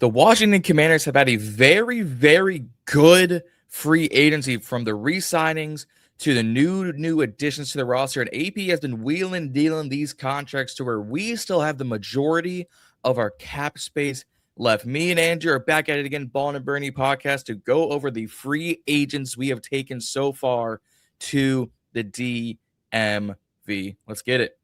The Washington Commanders have had a very, very good free agency, from the re-signings to the new additions to the roster. And AP has been wheeling, dealing these contracts to where we still have the majority of our cap space left. Me and Andrew are back at it again, Ballin In Burgundy podcast, to go over the free agents we have taken so far to the DMV. Let's get it.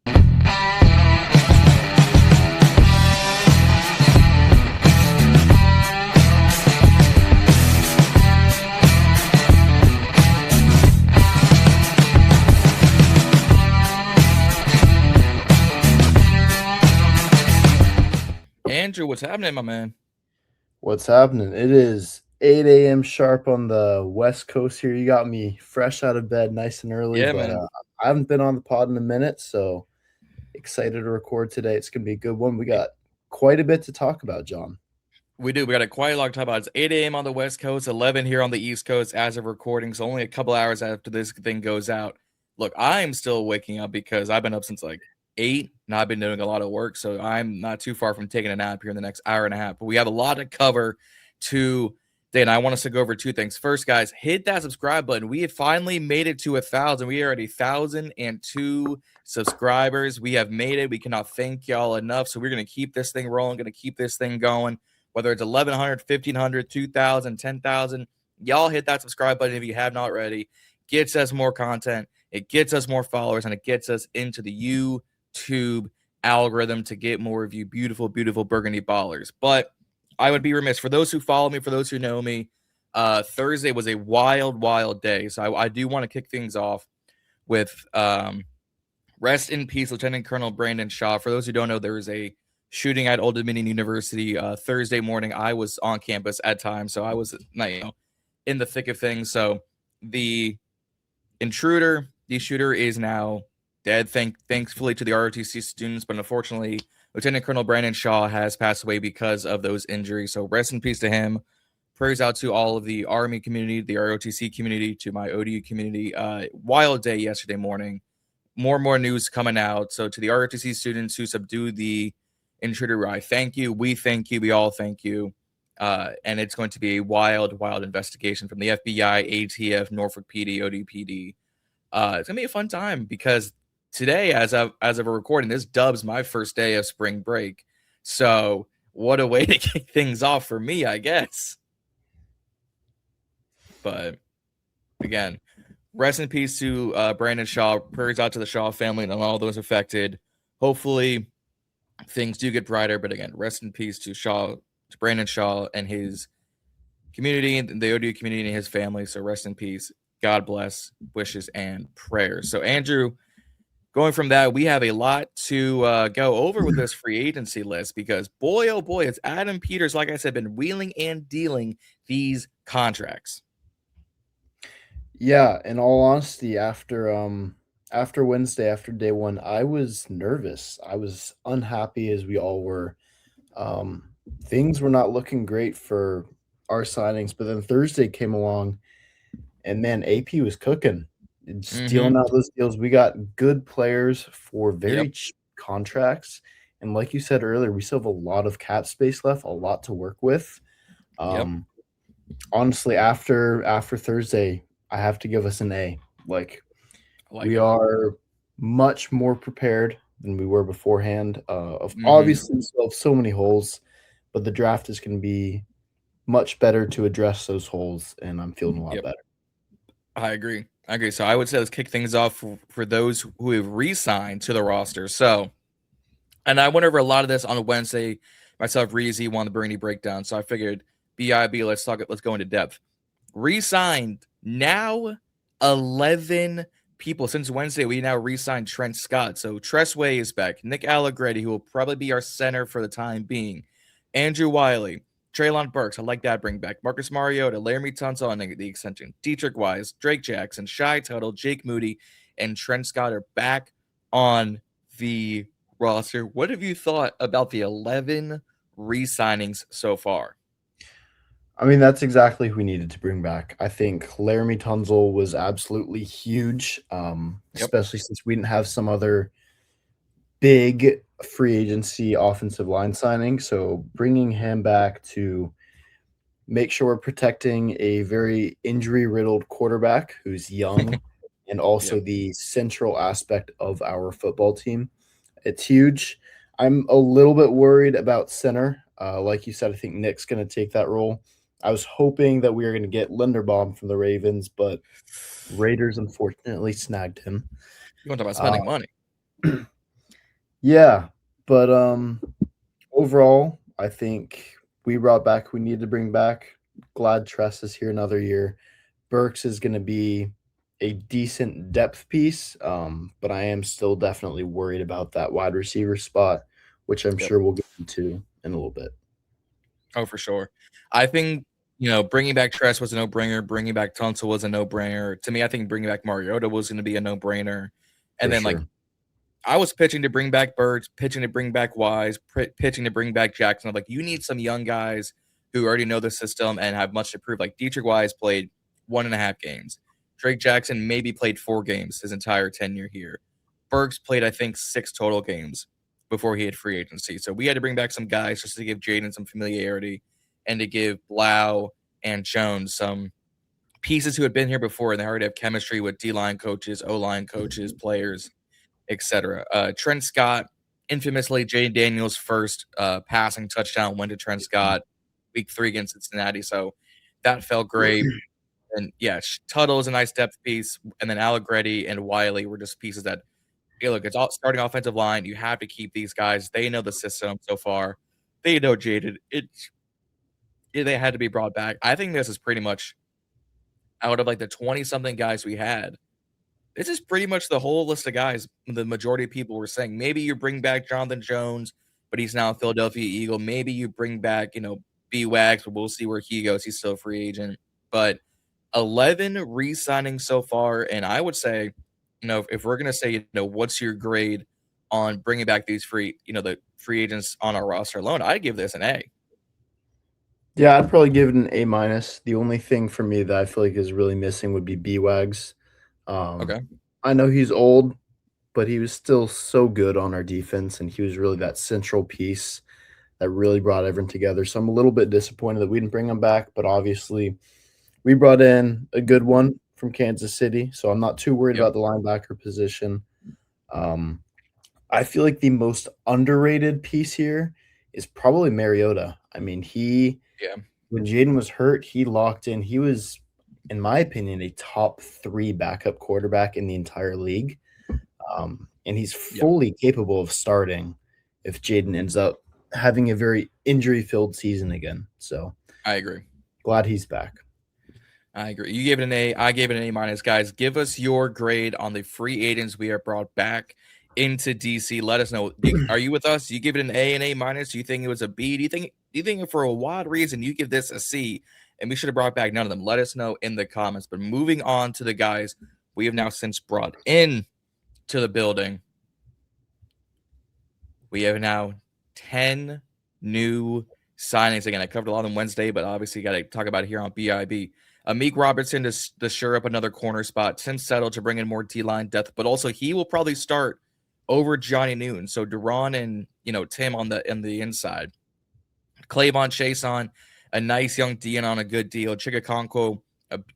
Andrew, what's happening, my man? What's happening? It is 8 a.m. sharp on the West Coast here. You got me fresh out of bed, nice and early. Yeah, but man. I haven't been on the pod in a minute, so excited to record today. It's going to be a good one. We got quite a bit to talk about, John. We do. We got a quite long time about. It's 8 a.m. on the West Coast, 11 here on the East Coast as of recording. So only a couple hours after this thing goes out. Look, I am still waking up because I've been up since like 8, and I've been doing a lot of work. So I'm not too far from taking a nap here in the next hour and a half. But we have a lot to cover today, and I want us to go over two things. First, guys, hit that subscribe button. We have finally made it to 1,000. We are at 1,002 subscribers. We have made it. We cannot thank y'all enough. So we're going to keep this thing rolling, going to keep this thing going. Whether it's 1,100, 1,500, 2,000, 10,000, y'all hit that subscribe button if you have not already. Gets us more content. It gets us more followers, and it gets us into the YouTube algorithm to get more of you beautiful, beautiful Burgundy ballers. But I would be remiss, for those who follow me, for those who know me, Thursday was a wild, wild day. So I do want to kick things off with rest in peace, Lieutenant Colonel Brandon Shaw. For those who don't know, there was a shooting at Old Dominion University Thursday morning. I was on campus at times, so I was in the thick of things. So the shooter is now dead, thankfully to the ROTC students, but unfortunately, Lieutenant Colonel Brandon Shaw has passed away because of those injuries. So rest in peace to him. Prayers out to all of the Army community, the ROTC community, to my ODU community. Wild day yesterday morning. More news coming out. So to the ROTC students who subdued the intruder, I thank you. We thank you. We all thank you. And it's going to be a wild, wild investigation from the FBI, ATF, Norfolk PD, ODU PD. It's gonna be a fun time because today, as of a recording, this dubs my first day of spring break. So what a way to kick things off for me, I guess. But again, rest in peace to Brandon Shaw. Prayers out to the Shaw family and all those affected. Hopefully things do get brighter, but again, rest in peace to Brandon Shaw and his community, and the ODU community and his family. So rest in peace. God bless, wishes, and prayers. So Andrew, going from that, we have a lot to go over with this free agency list because boy, oh boy, it's Adam Peters, like I said, been wheeling and dealing these contracts. Yeah, in all honesty, after Wednesday, after day one, I was nervous. I was unhappy, as we all were. Things were not looking great for our signings, but then Thursday came along, and man, AP was cooking, stealing out those deals. We got good players for very cheap contracts, and like you said earlier, we still have a lot of cap space left, a lot to work with. Honestly, after Thursday, I have to give us an A. We are much more prepared than we were beforehand. Obviously, we still have so many holes, but the draft is going to be much better to address those holes, and I'm feeling a lot better. I agree. So I would say let's kick things off for those who have re-signed to the roster. So, and I went over a lot of this on Wednesday. Myself, Reezy, won the Burgundy breakdown. So I figured, BIB, let's go into depth. Re-signed now 11 people. Since Wednesday, we now re-signed Trent Scott. So Tressway is back. Nick Allegretti, who will probably be our center for the time being. Andrew Wiley. Traylon Burks, I like that bring back. Marcus Mariota, Laramie Tunsil on the extension. Dietrich Wise, Drake Jackson, Shai Tuttle, Jake Moody, and Trent Scott are back on the roster. What have you thought about the 11 re-signings so far? I mean, that's exactly who we needed to bring back. I think Laramie Tunsil was absolutely huge, especially since we didn't have some other big free agency offensive line signing. So bringing him back to make sure we're protecting a very injury riddled quarterback who's young and Yep. also the central aspect of our football team. It's huge. I'm a little bit worried about center. Like you said, I think Nick's going to take that role. I was hoping that we were going to get Linderbaum from the Ravens, but Raiders unfortunately snagged him. You want to talk about Uh, spending money? yeah, but overall, I think we brought back who we needed to bring back. Glad Tress is here another year. Burks is going to be a decent depth piece, but I am still definitely worried about that wide receiver spot, which I'm Yep. sure we'll get into in a little bit. Oh, for sure. I think, bringing back Tress was a no-brainer. Bringing back Tunsil was a no-brainer. To me, I think bringing back Mariota was going to be a no-brainer. For And then, sure. I was pitching to bring back Birds, pitching to bring back Wise, pitching to bring back Jackson. I'm like, you need some young guys who already know the system and have much to prove. Like Dietrich Wise played 1.5 games. Drake Jackson maybe played 4 games his entire tenure here. Bergs played, I think, 6 total games before he had free agency. So we had to bring back some guys just to give Jayden some familiarity and to give Blau and Jones some pieces who had been here before and they already have chemistry with D-line coaches, O-line coaches, players, etc. Trent Scott, infamously, Jayden Daniels' first passing touchdown went to Trent Scott week 3 against Cincinnati. So that felt great. And yeah, Tuttle is a nice depth piece. And then Allegretti and Wiley were just pieces that, hey, look, it's all starting offensive line. You have to keep these guys. They know the system so far. They know Jaded. They had to be brought back. I think this is pretty much out of like the 20 something guys we had. This is pretty much the whole list of guys the majority of people were saying. Maybe you bring back Jonathan Jones, but he's now a Philadelphia Eagle. Maybe you bring back, B-Wags, but we'll see where he goes. He's still a free agent. But 11 re-signings so far, and I would say, if we're gonna say, what's your grade on bringing back these the free agents on our roster alone, I'd give this an A. Yeah, I'd probably give it an A minus. The only thing for me that I feel like is really missing would be B-Wags. Okay. I know he's old, but he was still so good on our defense, and he was really that central piece that really brought everyone together. So I'm a little bit disappointed that we didn't bring him back, but obviously we brought in a good one from Kansas City, so I'm not too worried Yep. about the linebacker position. Um, I feel like the most underrated piece here is probably Mariota. I mean, Yeah. when Jayden was hurt, he locked in. He was, in my opinion, a top 3 backup quarterback in the entire league. And he's Yep. fully capable of starting if Jayden ends up having a very injury-filled season again. So I agree. glad he's back. I agree. You gave it an A. I gave it an A minus. Guys, give us your grade on the free agents we have brought back into DC. Let us know. Are you with us? Do you give it an A and A minus? Do you think it was a B? Do you think for a wild reason you give this a C and we should have brought back none of them? Let us know in the comments. But moving on to the guys we have now since brought in to the building. We have now 10 new signings. Again, I covered a lot on Wednesday, but obviously got to talk about it here on BIB. Amik Robertson to shore up another corner spot. Tim Settle to bring in more D-line depth, but also he will probably start over Johnny Newton. So Duran and Tim on the inside. Clavon Chaisson, a nice young DN on a good deal. Chig Okonkwo,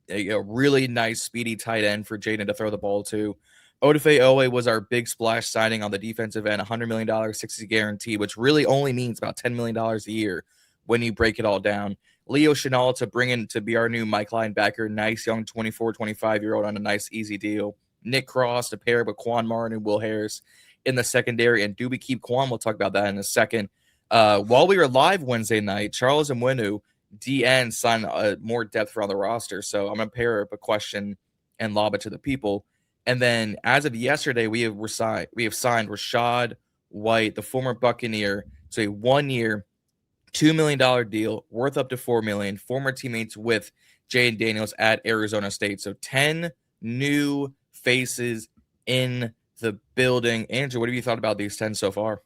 a really nice speedy tight end for Jayden to throw the ball to. Odafe Oweh was our big splash signing on the defensive end, $100 million, 60 guarantee, which really only means about $10 million a year when you break it all down. Leo Chenal to bring in to be our new Mike linebacker, nice young 24, 25-year-old on a nice, easy deal. Nick Cross to pair with Quan Martin and Will Harris in the secondary. And do we keep Quan? We'll talk about that in a second. While we were live Wednesday night, Charles Mwenu, DN, signed more depth on the roster. So I'm going to pair up a question and lob it to the people. And then as of yesterday, we have signed Rachaad White, the former Buccaneer, to a 1-year, $2 million deal worth up to $4 million. Former teammates with Jayden Daniels at Arizona State. So 10 new faces in the building. Andrew, what have you thought about these 10 so far?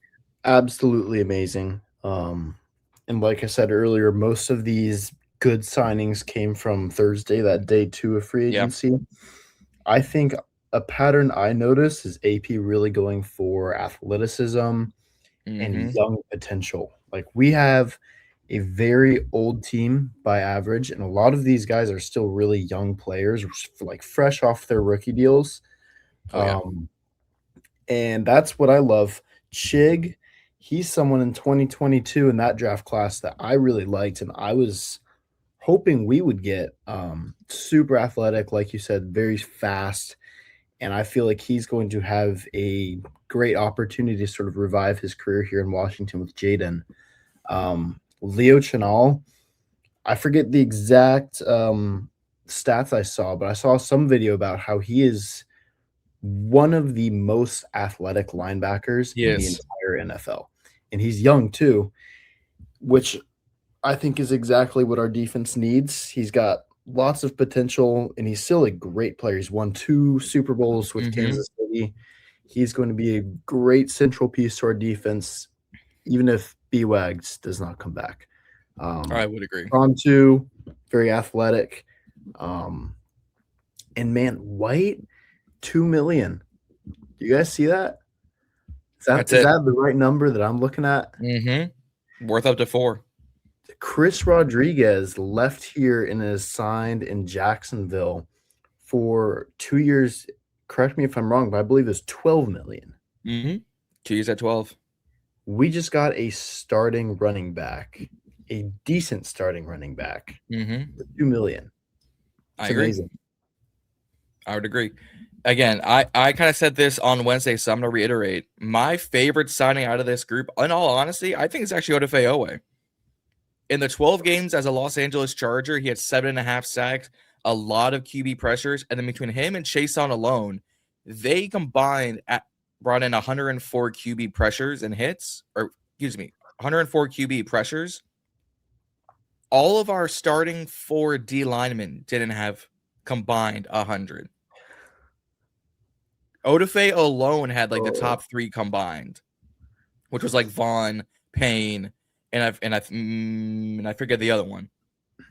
Absolutely amazing. And like I said earlier, most of these good signings came from Thursday, that day 2 of free Yeah. agency. I think a pattern I notice is AP really going for athleticism and Mm-hmm. young potential. Like, we have a very old team by average, and a lot of these guys are still really young players, like fresh off their rookie deals. Oh yeah. Um, and that's what I love. Chig, he's someone in 2022 in that draft class that I really liked, and I was hoping we would get super athletic, like you said, very fast. And I feel like he's going to have a great opportunity to sort of revive his career here in Washington with Jayden. Leo Chenal, I forget the exact stats I saw, but I saw some video about how he is one of the most athletic linebackers in the Yes. entire NFL. And he's young too, which I think is exactly what our defense needs. He's got lots of potential, and he's still a great player. He's won 2 Super Bowls with Mm-hmm. Kansas City. He's going to be a great central piece to our defense, even if B-Wags does not come back. I would agree. Onto very athletic. And man, White, 2 million. Do you guys see that? That's Is it. that the right number that I'm looking at? Mm-hmm. Worth up to 4. Chris Rodriguez left here and is signed in Jacksonville for 2 years. Correct me if I'm wrong, but I believe it's 12 million. Mm-hmm. 2 years at 12. We just got a starting running back, a decent starting running back, Mm-hmm. for 2 million. I It's agree. amazing. I would agree. Again, I kind of said this on Wednesday, so I'm going to reiterate. My favorite signing out of this group, in all honesty, I think it's actually Odafe Oweh. In the 12 games as a Los Angeles Charger, he had 7.5 sacks, a lot of QB pressures, and then between him and Chaisson alone, they combined brought in 104 QB pressures and hits, or excuse me, 104 QB pressures. All of our starting 4 D linemen didn't have combined 100. Odafe alone had like the top 3 combined, which was like Vaughn, Payne, and I forget the other one.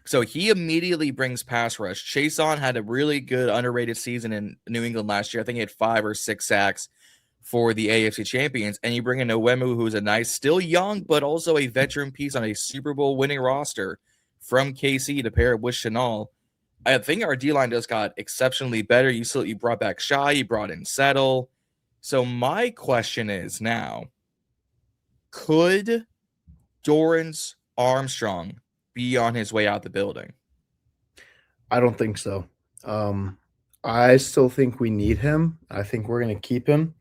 So he immediately brings pass rush. Chaisson had a really good underrated season in New England last year. I think he had 5 or 6 sacks for the AFC champions. And you bring in Nwemu, who's a nice, still young, but also a veteran piece on a Super Bowl winning roster from KC to pair with Chenal. I think our D-line just got exceptionally better. You brought back Shy, you brought in Settle. So my question is now, could Dorance Armstrong be on his way out the building? I don't think so. I still think we need him. I think we're going to keep him.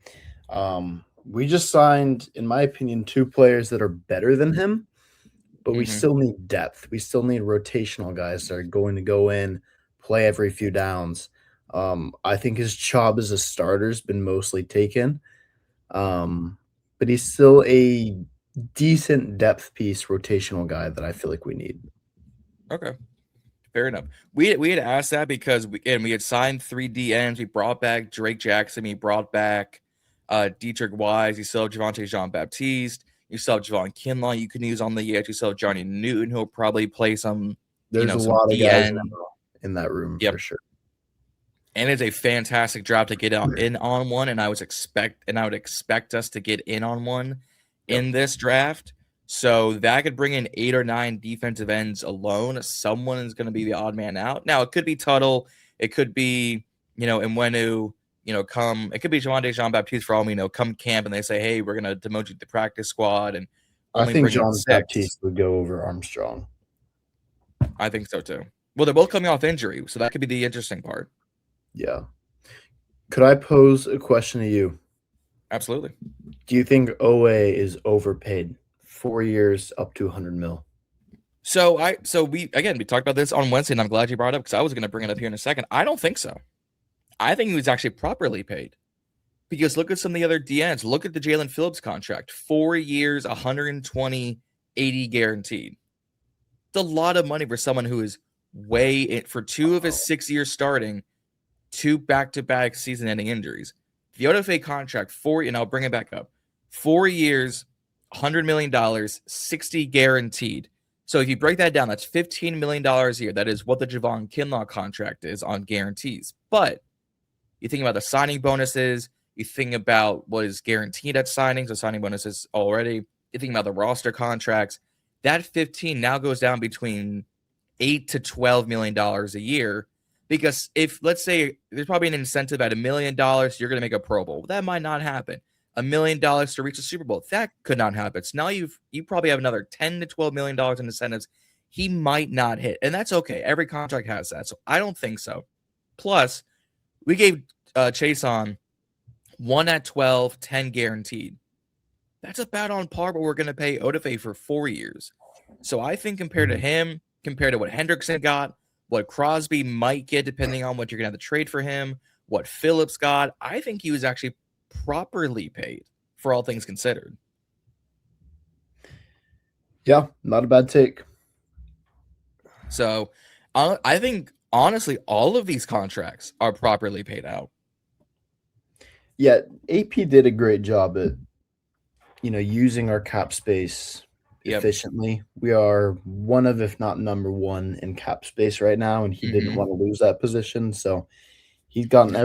We just signed, in my opinion, 2 players that are better than him, but we still need depth. We still need rotational guys that are going to go in, play every few downs. I think his job as a starter has been mostly taken, but he's still a decent depth piece, rotational guy that I feel like we need. Okay. Fair enough. We had asked that because we had signed 3 DNs. We brought back Drake Jackson. We brought back Dietrich Wise. You still have Javonte Jean-Baptiste. You still have Javon Kinlaw you can use on the edge. You still have Johnny Newton who'll probably play some, There's a some lot of guys DN. in that room Yep. for sure. And it's a fantastic job to get in on one, and I would expect us to get in on one in this draft. So that could bring in 8 or 9 defensive ends alone. Someone is going to be the odd man out. Now, it could be Tuttle. It could be, Nwenu, it could be Javonte Jean-Baptiste for all we know, come camp and they say, hey, we're going to demote you to the practice squad and I only think bring in 6. Jean-Baptiste would go over Armstrong. I think so too. Well, they're both coming off injury, so that could be the interesting part. Yeah. Could I pose a question to you? Absolutely. Do you think Oweh is overpaid? 4 years, up to 100 mil. So we talked about this on Wednesday, and I'm glad you brought it up because I was going to bring it up here in a second. I don't think so. I think he was actually properly paid because look at some of the other DNs. Look at the Jalen Phillips contract: 4 years, 120, 80 guaranteed. It's a lot of money for someone who is way in for 2 of his 6 years starting, 2 back-to-back season-ending injuries. The Odafe contract, and I'll bring it back up: 4 years, $100 million, 60 guaranteed. So if you break that down, that's $15 million a year. That is what the Javon Kinlaw contract is on guarantees. But You think about the signing bonuses. You think about what is guaranteed at signings, the signing bonuses already. You think about the roster contracts. That 15 now goes down between $8 to $12 million a year. Because if, let's say, there's probably an incentive at $1 million, you're going to make a Pro Bowl. That might not happen. $1 million to reach the Super Bowl, that could not happen. So now you probably have another $10 to $12 million in incentives he might not hit. And that's okay. Every contract has that. So I don't think so. Plus, we gave Chaisson 1 at 12, 10 guaranteed. That's about on par, but we're going to pay Odafe for 4 years. So I think compared to him, compared to what Hendrickson got, what Crosby might get, depending on what you're going to have to trade for him, what Phillips got, I think he was actually properly paid for all things considered. Yeah, not a bad take. So I think, honestly, all of these contracts are properly paid out. Yeah, AP did a great job at, using our cap space efficiently. We are one of, if not number one, in cap space right now, and he didn't want to lose that position. So he's gotten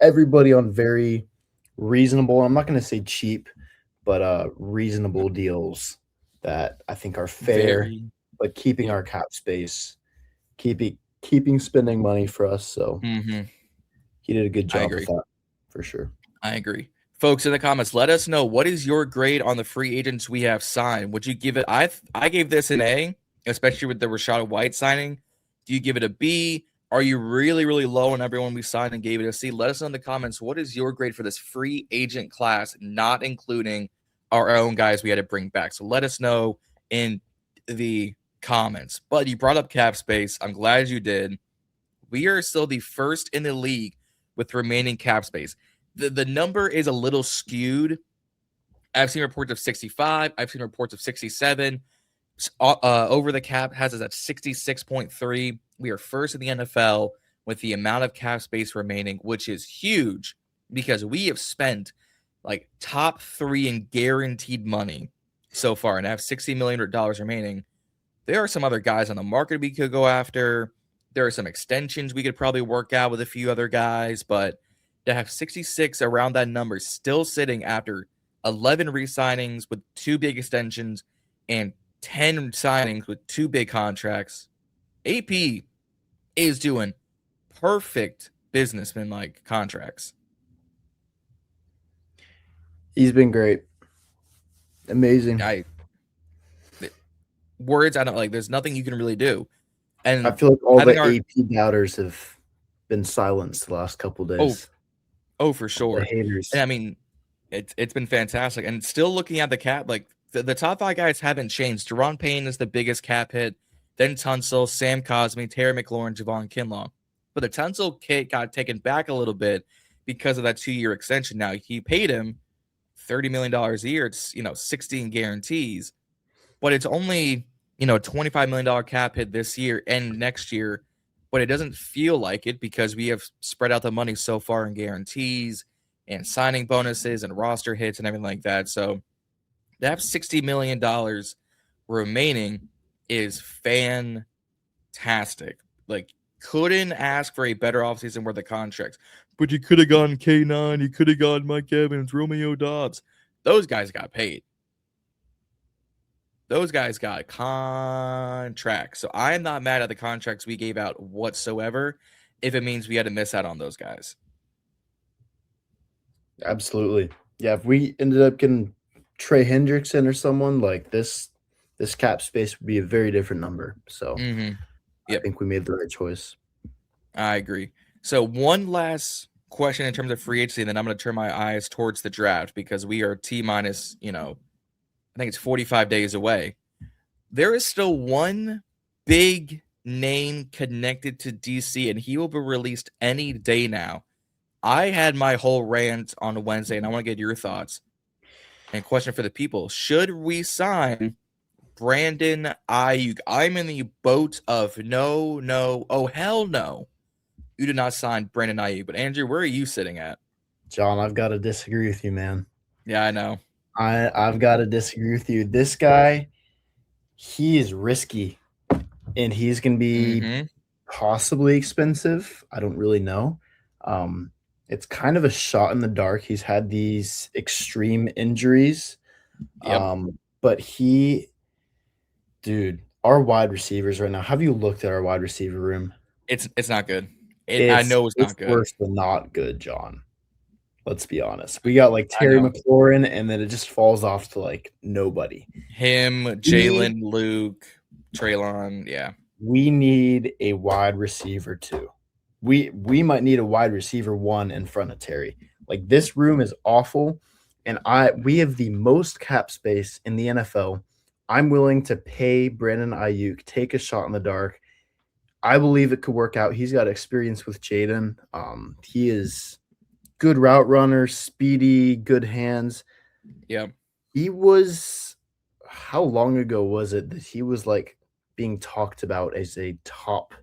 everybody on very reasonable, I'm not going to say cheap, but reasonable deals that I think are fair, but keeping our cap space, keeping spending money for us. So he did a good job with that, for sure. I agree. Folks in the comments, let us know, what is your grade on the free agents we have signed? Would you give it? I gave this an A, especially with the Rachaad White signing. Do you give it a B? Are you really, really low on everyone we signed and gave it a C? Let us know in the comments, what is your grade for this free agent class, not including our own guys we had to bring back? So let us know in the comments. But you brought up cap space. I'm glad you did. We are still the first in the league with remaining cap space. The number is a little skewed. I've seen reports of 65. I've seen reports of 67. Over the cap has us at 66.3. We are first in the NFL with the amount of cap space remaining, which is huge because we have spent like top 3 in guaranteed money so far and have $60 million remaining. There are some other guys on the market we could go after. There are some extensions we could probably work out with a few other guys, but to have 66 around that number still sitting after 11 re-signings with 2 big extensions and 10 signings with 2 big contracts, AP is doing perfect businessman-like contracts. He's been great. Amazing. Words, I don't like, there's nothing you can really do. And I feel like all the AP doubters have been silenced the last couple days. Oh, for sure. The haters. And I mean, it's been fantastic. And still looking at the cap, like the top 5 guys haven't changed. Deron Payne is the biggest cap hit, then Tunsil, Sam Cosmi, Terry McLaurin, Javon Kinlaw. But the Tunsil kit got taken back a little bit because of that 2-year extension. Now he paid him $30 million a year. It's 16 guarantees, but it's only $25 million cap hit this year and next year. But it doesn't feel like it because we have spread out the money so far in guarantees and signing bonuses and roster hits and everything like that. So that $60 million remaining is fantastic. Like, couldn't ask for a better offseason worth of contracts. But you could have gone K9, you could have gone Mike Evans, Romeo Dobbs. Those guys got paid. Those guys got contracts. So I'm not mad at the contracts we gave out whatsoever if it means we had to miss out on those guys. Absolutely. Yeah, if we ended up getting Trey Hendrickson or someone like this cap space would be a very different number. So I think we made the right choice. I agree. So one last question in terms of free agency, and then I'm going to turn my eyes towards the draft because we are T-minus, I think it's 45 days away. There is still one big name connected to DC, and he will be released any day now. I had my whole rant on Wednesday, and I want to get your thoughts. And question for the people: should we sign Brandon Aiyuk? I'm in the boat of no, oh hell no. You did not sign Brandon Aiyuk. But Andrew, where are you sitting at? John, I've got to disagree with you, man. Yeah, I know. I've got to disagree with you. This guy, he is risky, and he's going to be possibly expensive. I don't really know. it's kind of a shot in the dark. He's had these extreme injuries. Yep. But dude, our wide receivers right now. Have you looked at our wide receiver room? It's not good. I It's know it's not good. worse than not good, John. Let's be honest. We got like I Terry know. McLaurin, and then it just falls off to like nobody. Him, We Jalen, Luke, Traylon, yeah. we need a wide receiver too. We might need a wide receiver one in front of Terry. Like this room is awful, and we have the most cap space in the NFL. I'm willing to pay Brandon Aiyuk, take a shot in the dark. I believe it could work out. He's got experience with Jayden. He is good route runner, speedy, good hands. Yeah. He was how long ago was it that he was like being talked about as a top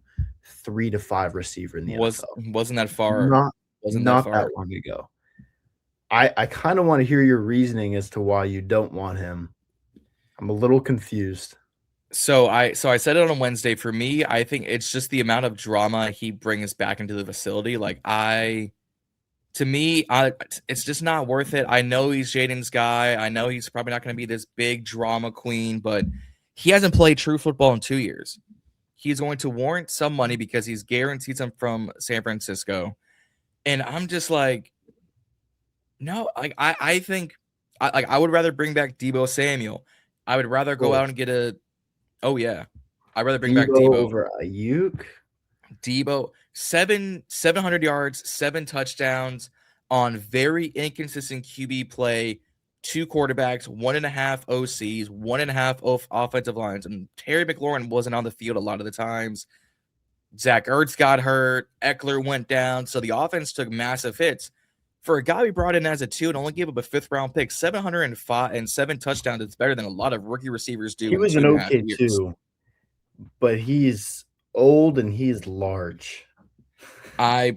3 to 5 receiver in the NFL? Wasn't that far. Not Wasn't that not far. that long ago. I kind of want to hear your reasoning as to why you don't want him. I'm a little confused. So I said it on Wednesday. For me, I think it's just the amount of drama he brings back into the facility. Like to me, it's just not worth it. I know he's Jayden's guy. I know he's probably not going to be this big drama queen, but he hasn't played true football in 2 years. He's going to warrant some money because he's guaranteed some from San Francisco. And I'm just like, no, I think I would rather bring back Deebo Samuel. I would rather go out and get I'd rather bring back Deebo Deebo. over Aiyuk. Deebo, 700 yards, 7 touchdowns on very inconsistent QB play, 2 quarterbacks, 1.5 OCs, 1.5 offensive lines. And Terry McLaurin wasn't on the field a lot of the times. Zach Ertz got hurt. Eckler went down. So the offense took massive hits. For a guy we brought in as a 2 and only gave up a 5th-round pick, 705 and 7 touchdowns, it's better than a lot of rookie receivers do He in was two an and a half okay years. too, but he's old and he's large. That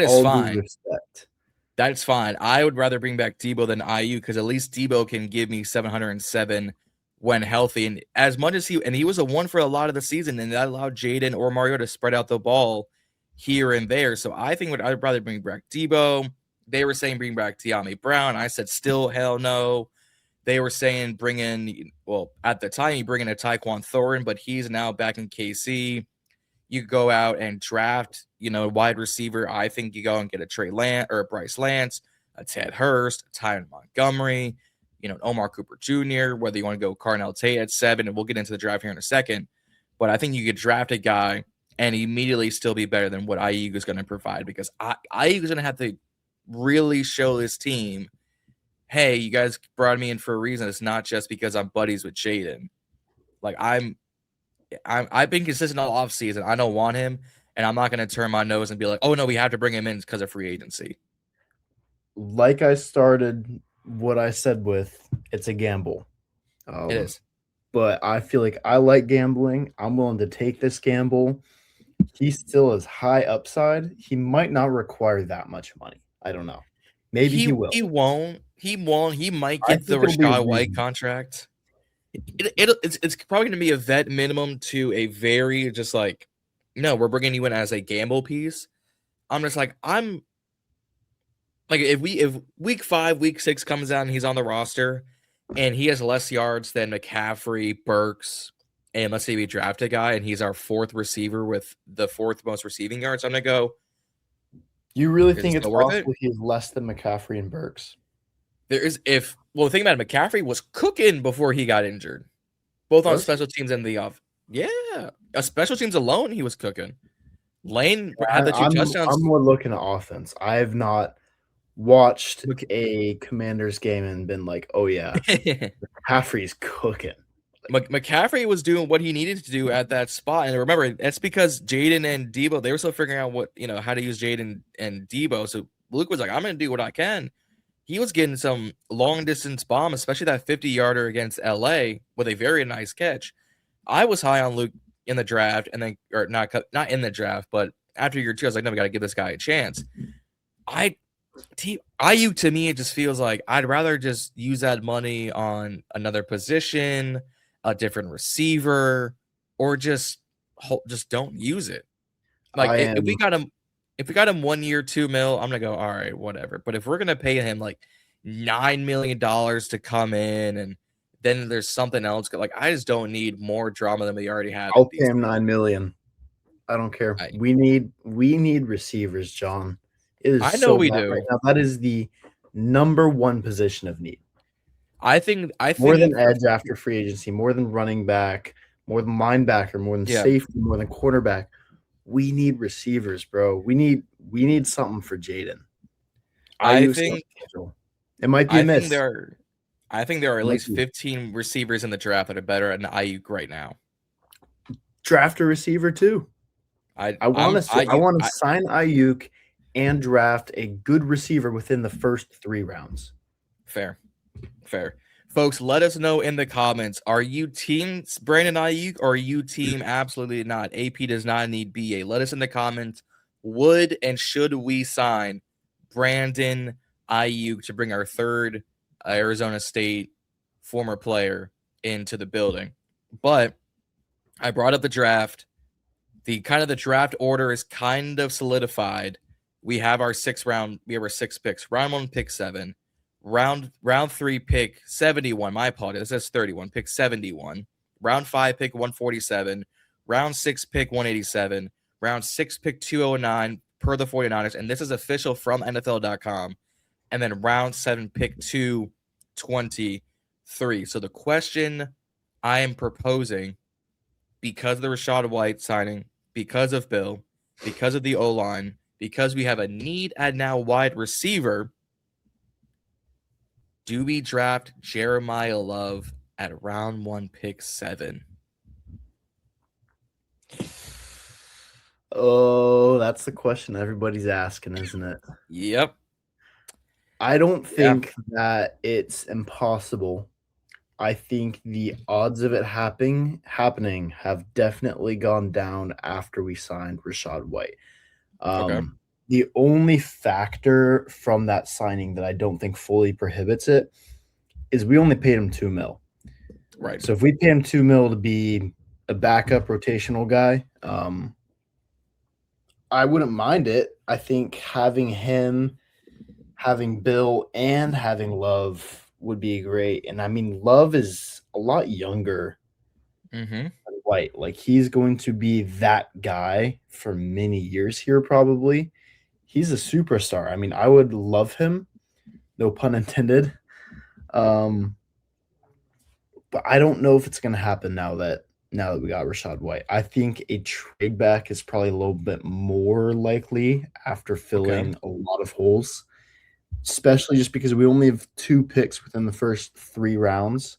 is All due fine. respect. That's fine. I would rather bring back Deebo than Aiyuk because at least Deebo can give me 707 when healthy. And as much as he was a 1 for a lot of the season, and that allowed Jayden or Mario to spread out the ball here and there. So I think I'd rather bring back Deebo. They were saying bring back De'Ami Brown. I said still hell no. They were saying bring in, well, at the time you bring in a Tyquan Thornton, but he's now back in KC. You go out and draft, wide receiver. I think you go and get a Trey Lance or a Bryce Lance, a Ted Hurst, a Ty Montgomery, Omar Cooper Jr., whether you want to go Carnell Tate at 7, and we'll get into the draft here in a second. But I think you could draft a guy and immediately still be better than what Aiyuk is going to provide because Aiyuk is going to have to really show this team, hey, you guys brought me in for a reason. It's not just because I'm buddies with Jayden. Like I've been consistent all offseason. I don't want him, and I'm not going to turn my nose and be like, oh, no, we have to bring him in because of free agency. Like I started what I said with, it's a gamble. It is. But I feel like I like gambling. I'm willing to take this gamble. He still is high upside. He might not require that much money. I don't know. Maybe he will. He won't. He won't. He might I get the think it'll be Rachaad White reasonable. contract. It's probably going to be a vet minimum to a very just like, no, we're bringing you in as a gamble piece. I'm just like, I'm like, if week 5, week 6 comes out and he's on the roster and he has less yards than McCaffrey, Burks, and let's say we draft a guy and he's our 4th receiver with the 4th most receiving yards, I'm going to go, You really is it think it's still worth it? possible he has less than McCaffrey and Burks? The thing about it, McCaffrey was cooking before he got injured, both on Was he? special teams and the off. Yeah, special teams alone, he was cooking. Lane had the 2 touchdowns. I'm more looking at offense. I have not watched a Commanders game and been like, oh yeah, McCaffrey's cooking. McCaffrey was doing what he needed to do at that spot. And remember, that's because Jayden and Deebo, they were still figuring out how to use Jayden and Deebo. So Luke was like, I'm going to do what I can. He was getting some long distance bomb, especially that 50-yarder against LA with a very nice catch. I was high on Luke in the draft and then, or not in the draft, but after year 2, I was like, no, we got to give this guy a chance. Aiyuk to me, it just feels like I'd rather just use that money on another position, a different receiver, or just don't use it. Like if if we got him 1 year, $2 million, I'm gonna go, all right, whatever. But if we're gonna pay him like $9 million to come in, and then there's something else, like I just don't need more drama than we already have. I'll pay him $9 million. I don't care. I We need receivers, John. It is know so we bad do. right now. That is the number one position of need. I think More than edge after free agency, more than running back, more than linebacker, more than safety, more than quarterback. We need receivers, bro. We need something for Jayden. I think it might be a miss. I think there are at least 15 receivers in the draft that are better than Aiyuk right now. Draft a receiver too. I want to sign Aiyuk and draft a good receiver within the first 3 rounds. Fair. Folks, let us know in the comments. Are you team Brandon Aiyuk or are you team absolutely not? AP does not need BA. Let us in the comments. Would and should we sign Brandon Aiyuk to bring our third Arizona State former player into the building? But I brought up the draft. The draft order is kind of solidified. We have our 6 picks. Round 1, pick 7. Round 3, pick 71. My apologies. It says 31. Pick 71. Round 5, pick 147. Round 6, pick 187. Round 6, pick 209 per the 49ers. And this is official from NFL.com. And then round 7, pick 223. So the question I am proposing, because of the Rachaad White signing, because of Bill, because of the O-line, because we have a need at now wide receiver, do we draft Jeremiyah Love at round 1, pick 7? Oh, that's the question everybody's asking, isn't it? Yep. I don't think that it's impossible. I think the odds of it happening have definitely gone down after we signed Rachaad White. Okay. The only factor from that signing that I don't think fully prohibits it is we only paid him $2 million. Right. So if we pay him $2 million to be a backup rotational guy, I wouldn't mind it. I think having him, having Bill, and having Love would be great. And I mean, Love is a lot younger than White. Like, he's going to be that guy for many years here, probably. He's a superstar. I mean, I would love him, no pun intended. But I don't know if it's going to happen now that we got Rachaad White. I think a trade back is probably a little bit more likely after filling a lot of holes, especially just because we only have 2 picks within the first 3 rounds.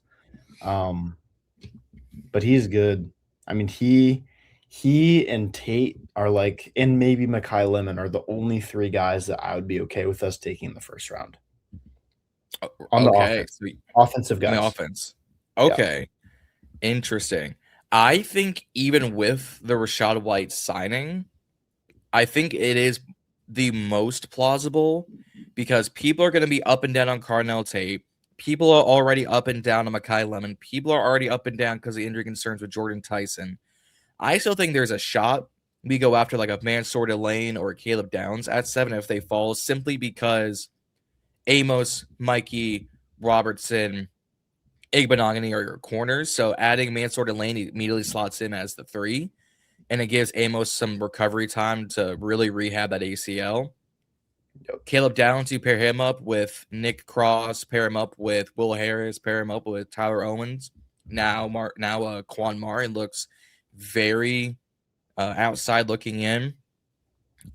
But he's good. I mean, he and Tate are like, and maybe Mekhi Lemon are the only 3 guys that I would be okay with us taking in the first round. On the offense. Offensive guys. On the offense. Okay. Yeah. Interesting. I think even with the Rachaad White signing, I think it is the most plausible because people are going to be up and down on Carnell Tate. People are already up and down on Mekhi Lemon. People are already up and down because of injury concerns with Jordan Tyson. I still think there's a shot we go after like a Mansour Lane or Caleb Downs at 7 if they fall, simply because Amos, Mikey, Robertson, Igbenogany are your corners. So adding Mansour Lane immediately slots in as the 3, and it gives Amos some recovery time to really rehab that ACL. Caleb Downs, you pair him up with Nick Cross, pair him up with Will Harris, pair him up with Tyler Owens. Now Quan Martin looks very outside looking in.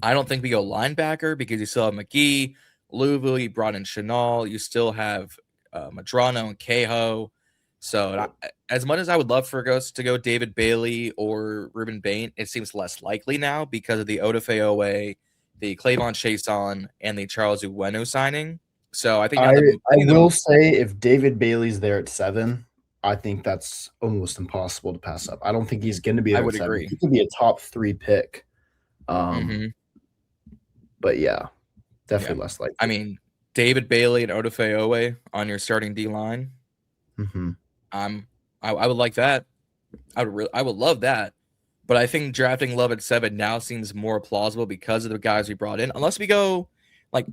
I don't think we go linebacker because you still have McGee, Louisville, you brought in Chenal, you still have Madrano and Cahoe. So as much as I would love for us to go David Bailey or Ruben Bain, it seems less likely now because of the Odafe Oweh, the Clavon Chaisson, and the Charles Uwenu signing. So I think I will say if David Bailey's there at 7, I think that's almost impossible to pass up. I don't think he's going to be there at 7. Agree. He could be a top 3 pick. But yeah, definitely less likely. I mean, David Bailey and Odafe Oweh on your starting D line. I would like that. I would love that. But I think drafting Love at 7 now seems more plausible because of the guys we brought in. Unless we go, like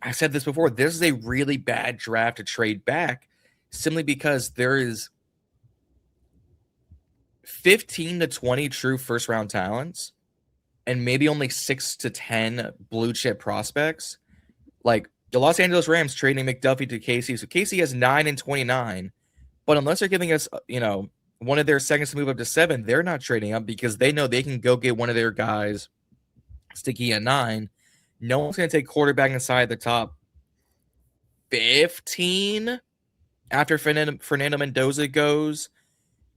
I said this before, this is a really bad draft to trade back simply because there is 15 to 20 true first round talents and maybe only 6 to 10 blue chip prospects. Like the Los Angeles Rams trading McDuffie to KC. So KC has 9 and 29. But unless they're giving us, one of their seconds to move up to 7, they're not trading up because they know they can go get one of their guys sticky at 9. No one's going to take quarterback inside the top 15 after Fernando Mendoza goes.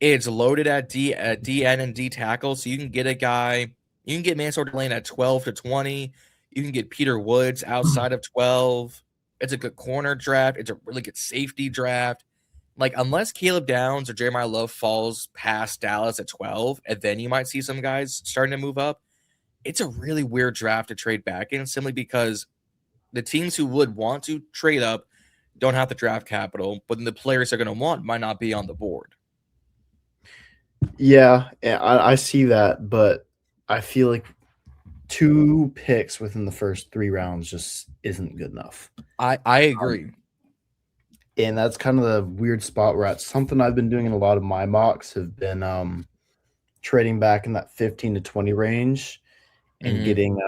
It's loaded at DN and D tackle, so you can get a guy. You can get Mansour Lane at 12 to 20. You can get Peter Woods outside of 12. It's a good corner draft. It's a really good safety draft. Like, unless Caleb Downs or Jeremiah Love falls past Dallas at 12, and then you might see some guys starting to move up, it's a really weird draft to trade back in simply because the teams who would want to trade up don't have the draft capital, but then the players they're going to want might not be on the board. Yeah, I see that, but I feel like 2 picks within the first 3 rounds just isn't good enough. I agree. And that's kind of the weird spot we're at. Something I've been doing in a lot of my mocks have been trading back in that 15 to 20 range and getting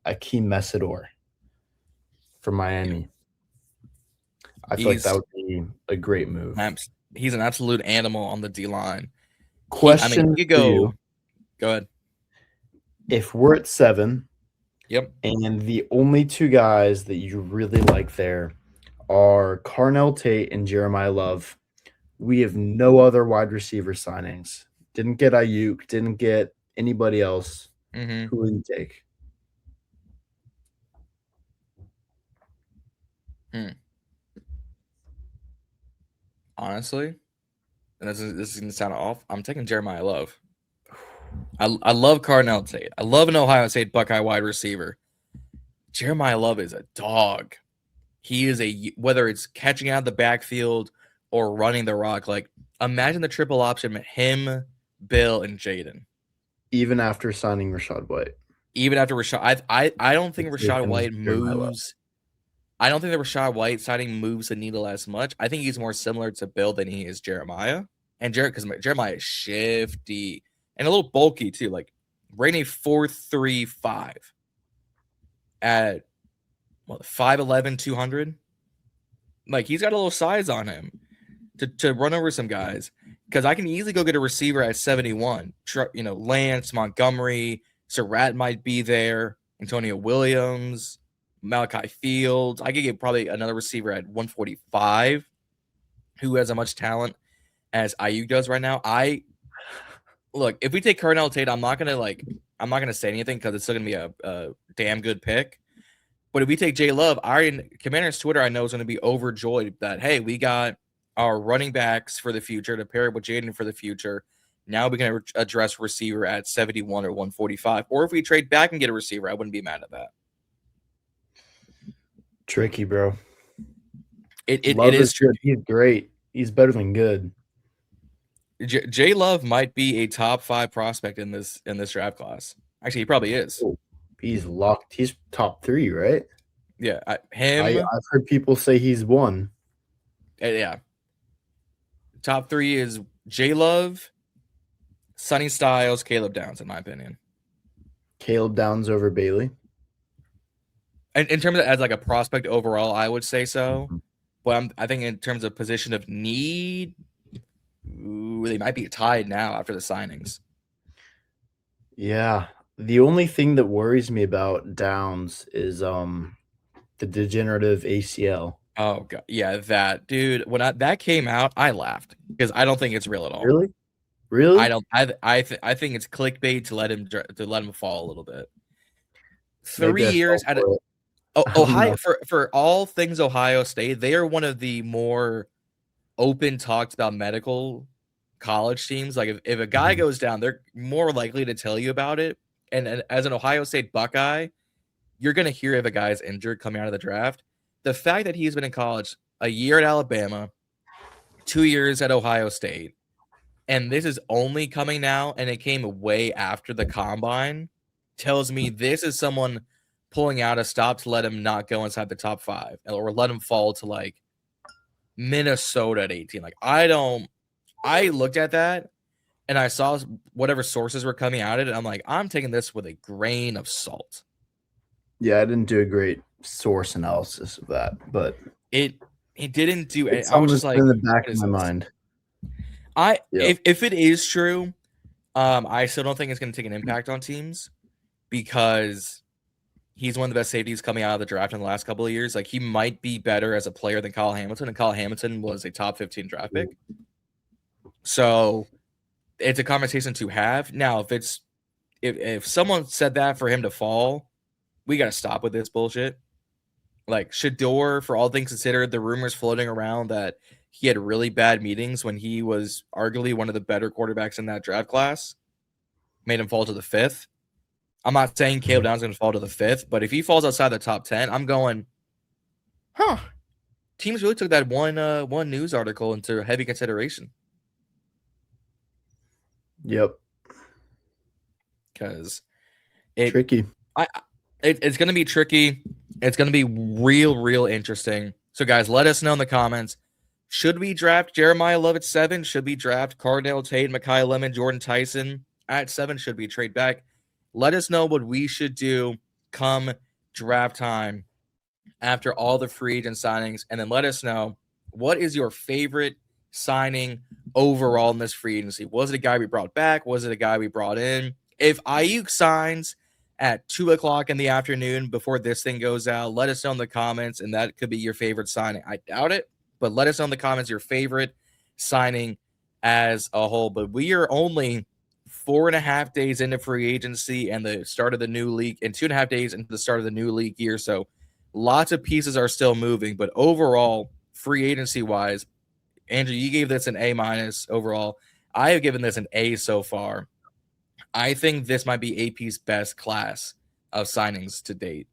Akeem Messidor from Miami. I feel like that would be a great move. He's an absolute animal on the D-line. Question you go ahead. If we're at 7, yep, and the only 2 guys that you really like there are Carnell Tate and Jeremiah Love, we have no other wide receiver signings. Didn't get Aiyuk, didn't get anybody else. Who will you take? Honestly, and this is going to sound off, I'm taking Jeremiah Love. I love Carnell Tate. I love an Ohio State Buckeye wide receiver. Jeremiah Love is a dog. He is whether it's catching out of the backfield or running the rock. Like, imagine the triple option with him, Bill, and Jayden. Even after signing Rachaad White. Even after Rachaad, I don't think Rachaad White moves. I don't think that Rachaad White signing moves the needle as much. I think he's more similar to Bill than he is Jeremiah. And because Jeremiah is shifty and a little bulky too. Like, rating 4.35 at 5'11", 200. Like, he's got a little size on him to run over some guys. Because I can easily go get a receiver at 71. Lance, Montgomery, Surratt might be there. Antonio Williams, Malachi Fields. I could get probably another receiver at 145 who has as much talent as Aiyuk does right now. Look, if we take Carnell Tate, I'm not gonna say anything because it's still gonna be a damn good pick. But if we take J Love, Commander's Twitter I know is gonna be overjoyed that, hey, we got our running backs for the future to pair it with Jayden for the future. Now we can address receiver at 71 or 145. Or if we trade back and get a receiver, I wouldn't be mad at that. Tricky, bro. It is tricky. He's great. He's better than good. J Love might be a top 5 prospect in this draft class. Actually, he probably is. Oh, he's locked. He's top 3, right? Yeah, I've heard people say he's 1. Yeah. Top 3 is J Love, Sonny Styles, Caleb Downs, in my opinion. Caleb Downs over Bailey. And in terms of as like a prospect overall, I would say so. But I think in terms of position of need, they might be tied now after the signings. Yeah. The only thing that worries me about Downs is the degenerative ACL. Oh god, yeah, that dude. When that came out, I laughed because I don't think it's real at all. Really? I don't. I think it's clickbait to let him fall a little bit. 3 years at Ohio for all things Ohio State, they are one of the more open talks about medical college teams. Like if a guy goes down, they're more likely to tell you about it. And as an Ohio State Buckeye, you're gonna hear if a guy's injured coming out of the draft. The fact that he's been in college a year at Alabama, 2 years at Ohio State, and this is only coming now, and it came way after the combine, tells me this is someone pulling out a stop to let him not go inside the top 5 or let him fall to like Minnesota at 18. Like, I looked at that and I saw whatever sources were coming out of it. I'm like, I'm taking this with a grain of salt. Yeah, I didn't do a great source analysis of that, but it didn't do it. it's I was just like, in the back of my this? mind. If it is true, I still don't think it's going to take an impact on teams because he's one of the best safeties coming out of the draft in the last couple of years. Like, he might be better as a player than Kyle Hamilton, and Kyle Hamilton was a top 15 draft pick. So it's a conversation to have. Now, if someone said that for him to fall, we got to stop with this bullshit. Like, Shedeur, for all things considered, the rumors floating around that he had really bad meetings when he was arguably one of the better quarterbacks in that draft class, made him fall to the 5th. I'm not saying Caleb Downs is going to fall to the 5th, but if he falls outside the top 10, I'm going, teams really took that one news article into heavy consideration. Yep. Because tricky. It's going to be tricky. It's going to be real interesting. So, guys, let us know in the comments. Should we draft Jeremiyah Love at 7? Should we draft Cardale Tate, Mekhi Lemon, Jordan Tyson at 7? Should we trade back? Let us know what we should do come draft time after all the free agent signings. And then let us know, what is your favorite signing overall in this free agency? Was it a guy we brought back? Was it a guy we brought in? If Aiyuk signs at 2 o'clock in the afternoon before this thing goes out, let us know in the comments, and that could be your favorite signing. I doubt it, but let us know in the comments your favorite signing as a whole. But we are only 4.5 days into free agency and the start of the new league, and 2.5 days into the start of the new league year. So lots of pieces are still moving, but overall, free agency wise, Andrew, you gave this an A- overall. I have given this an A so far. I think this might be AP's best class of signings to date.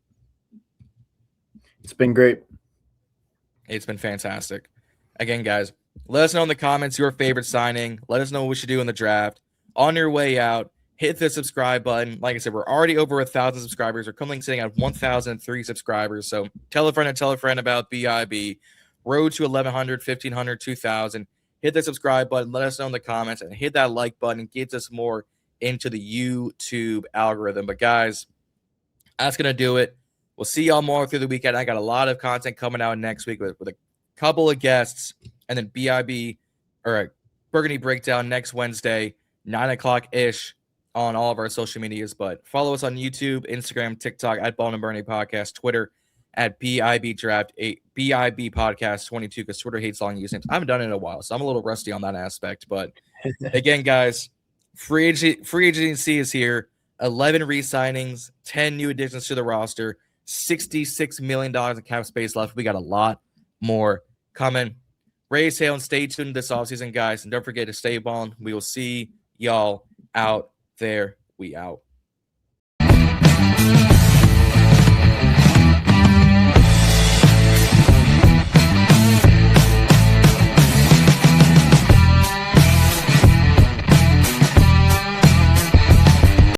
It's been great. It's been fantastic. Again, guys, let us know in the comments your favorite signing. Let us know what we should do in the draft. On your way out, hit the subscribe button. Like I said, we're already over 1,000 subscribers. We're currently sitting at 1,003 subscribers. So tell a friend about BIB. Road to 1,100, 1,500, 2,000. Hit the subscribe button. Let us know in the comments, and hit that like button. It gets us more into the YouTube algorithm. But guys, that's going to do it. We'll see y'all more through the weekend. I got a lot of content coming out next week with a couple of guests, and then BIB or Burgundy Breakdown next Wednesday, 9 o'clock-ish on all of our social medias. But follow us on YouTube, Instagram, TikTok at Ballin In Burgundy Podcast, Twitter at BIB Draft 8, BIB Podcast 22, because Twitter hates long usernames. I haven't done it in a while, so I'm a little rusty on that aspect. But again, guys, free agency is here. 11 re-signings, 10 new additions to the roster, $66 million in cap space left. We got a lot more coming. Raise hail and stay tuned this offseason, guys. And don't forget to stay ballin'. We will see y'all out there. We out.